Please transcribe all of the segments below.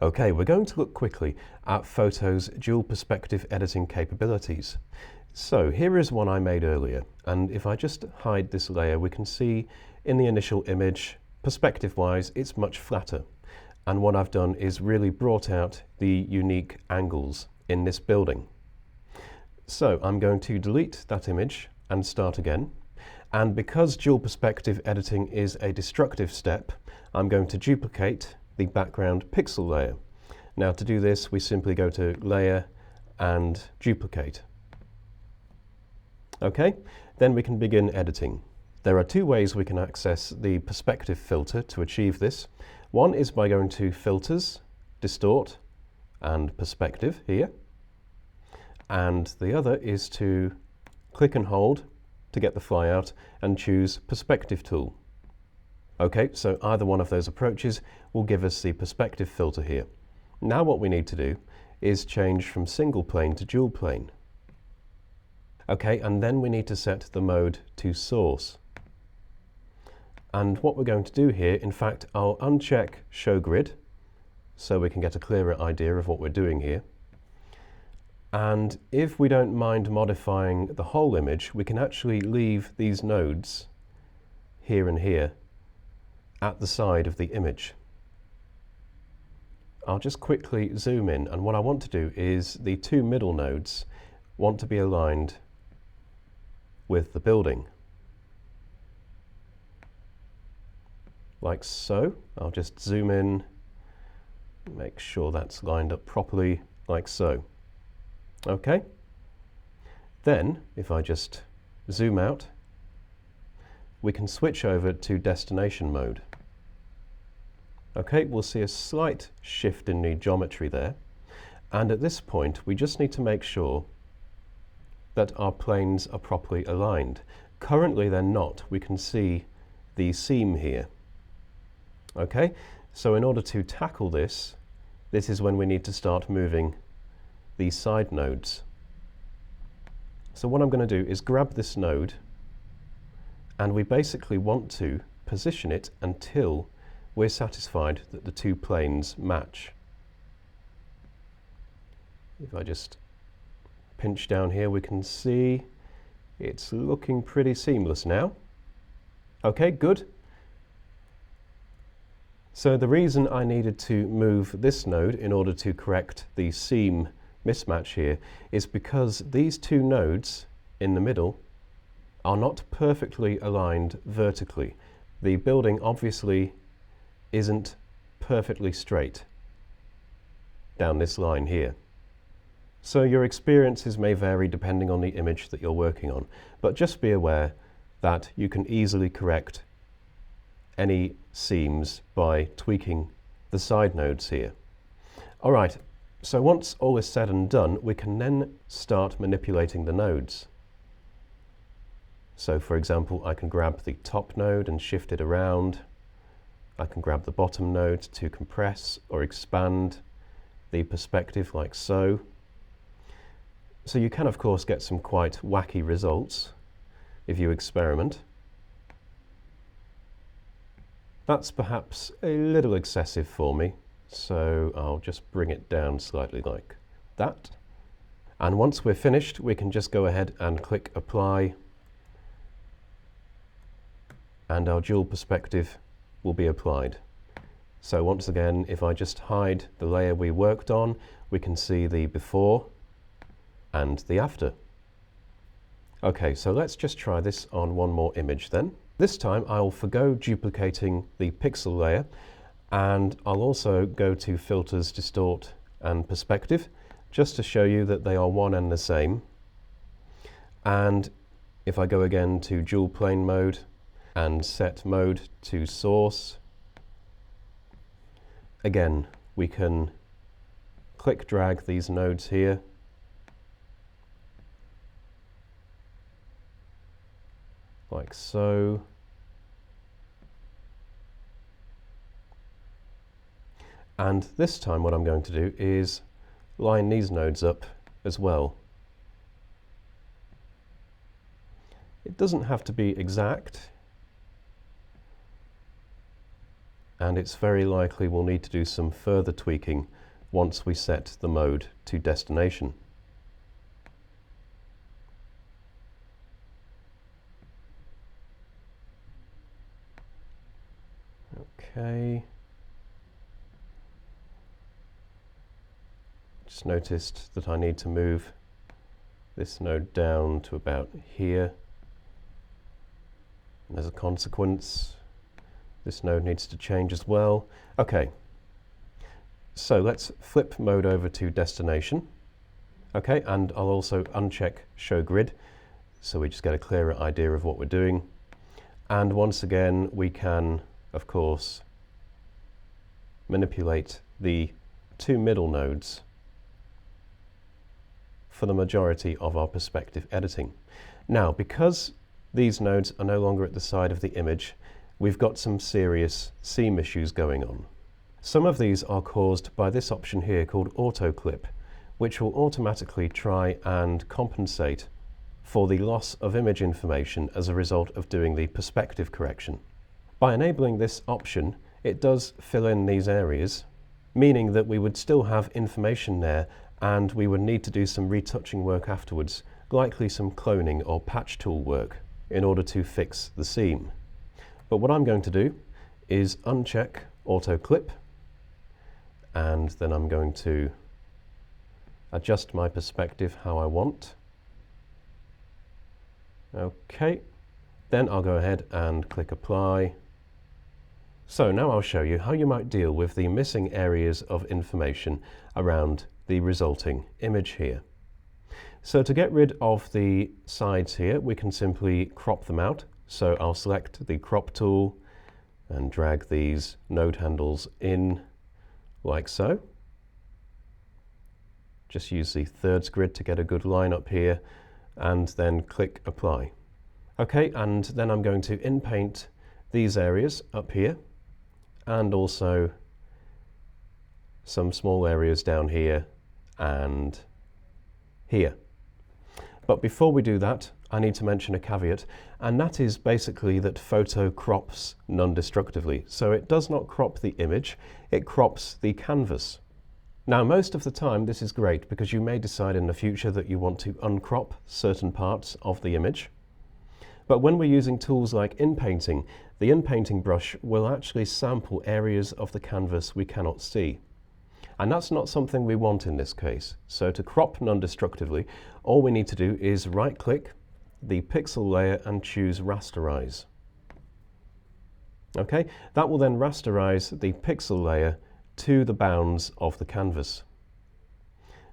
Okay, we're going to look quickly at Photo's dual perspective editing capabilities. So here is one I made earlier, and if I just hide this layer, we can see in the initial image, perspective-wise, it's much flatter. And what I've done is really brought out the unique angles in this building. So I'm going to delete that image and start again. And because dual perspective editing is a destructive step, I'm going to duplicate the background pixel layer. Now to do this, we simply go to Layer and Duplicate. Okay, then we can begin editing. There are two ways we can access the perspective filter to achieve this. One is by going to Filters, Distort, and Perspective here. And the other is to click and hold to get the flyout and choose Perspective Tool. Okay, so either one of those approaches will give us the perspective filter here. Now what we need to do is change from single plane to dual plane. Okay, and then we need to set the mode to source. And what we're going to do here, in fact, I'll uncheck Show Grid so we can get a clearer idea of what we're doing here. And if we don't mind modifying the whole image, we can actually leave these nodes here and here at the side of the image. I'll just quickly zoom in, and what I want to do is the two middle nodes want to be aligned with the building. Like so. I'll just zoom in, make sure that's lined up properly, like so. Okay. Then, if I just zoom out, we can switch over to destination mode. Okay, we'll see a slight shift in the geometry there. And at this point, we just need to make sure that our planes are properly aligned. Currently, they're not. We can see the seam here. Okay, so in order to tackle this, this is when we need to start moving these side nodes. So what I'm going to do is grab this node, and we basically want to position it until we're satisfied that the two planes match. If I just pinch down here, we can see it's looking pretty seamless now. Okay, good. So the reason I needed to move this node in order to correct the seam mismatch here is because these two nodes in the middle are not perfectly aligned vertically. The building obviously isn't perfectly straight down this line here. So your experiences may vary depending on the image that you're working on, but just be aware that you can easily correct any seams by tweaking the side nodes here. All right, so once all is said and done, we can then start manipulating the nodes. So for example, I can grab the top node and shift it around. I can grab the bottom node to compress or expand the perspective like so. So you can of course get some quite wacky results if you experiment. That's perhaps a little excessive for me, so I'll just bring it down slightly like that. And once we're finished, we can just go ahead and click Apply, and our dual perspective will be applied. So once again, if I just hide the layer we worked on, we can see the before and the after. Okay, so let's just try this on one more image then. This time I'll forgo duplicating the pixel layer, and I'll also go to Filters, Distort and Perspective, just to show you that they are one and the same. And if I go again to dual plane mode and set mode to source, again we can click drag these nodes here like so. And this time what I'm going to do is line these nodes up as well. It doesn't have to be exact. and it's very likely we'll need to do some further tweaking once we set the mode to destination. Okay. Just noticed that I need to move this node down to about here. And as a consequence, this node needs to change as well. Okay, so let's flip mode over to destination. Okay, and I'll also uncheck show grid, so we just get a clearer idea of what we're doing. And once again, we can, of course, manipulate the two middle nodes for the majority of our perspective editing. Now, because these nodes are no longer at the side of the image, we've got some serious seam issues going on. Some of these are caused by this option here called auto clip, which will automatically try and compensate for the loss of image information as a result of doing the perspective correction. By enabling this option, it does fill in these areas, meaning that we would still have information there and we would need to do some retouching work afterwards, likely some cloning or patch tool work in order to fix the seam. But what I'm going to do is uncheck auto clip, and then I'm going to adjust my perspective how I want. Okay, then I'll go ahead and click apply. So now I'll show you how you might deal with the missing areas of information around the resulting image here. So to get rid of the sides here, we can simply crop them out. So I'll select the crop tool and drag these node handles in like so. Just use the thirds grid to get a good line up here, and then click apply. Okay, and then I'm going to in-paint these areas up here, and also some small areas down here and here. But before we do that, I need to mention a caveat, and that is basically that photo crops non-destructively. So it does not crop the image, it crops the canvas. Now, most of the time this is great because you may decide in the future that you want to uncrop certain parts of the image. But when we're using tools like in-painting, the in-painting brush will actually sample areas of the canvas we cannot see. And that's not something we want in this case. So to crop non-destructively, all we need to do is right-click the pixel layer and choose rasterize. Okay, that will then rasterize the pixel layer to the bounds of the canvas.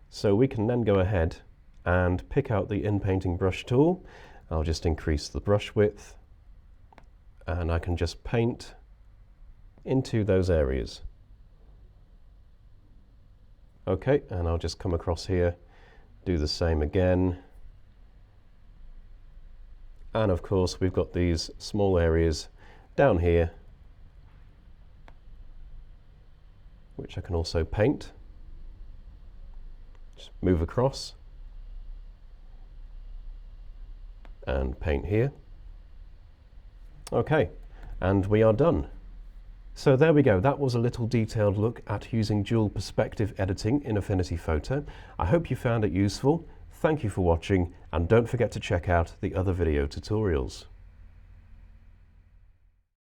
So we can then go ahead and pick out the in-painting brush tool. I'll just increase the brush width, and I can just paint into those areas. Okay, and I'll just come across here, do the same again. And of course, we've got these small areas down here, which I can also paint. Just move across and paint here. Okay, and we are done. So there we go, that was a little detailed look at using dual perspective editing in Affinity Photo. I hope you found it useful. Thank you for watching, and don't forget to check out the other video tutorials.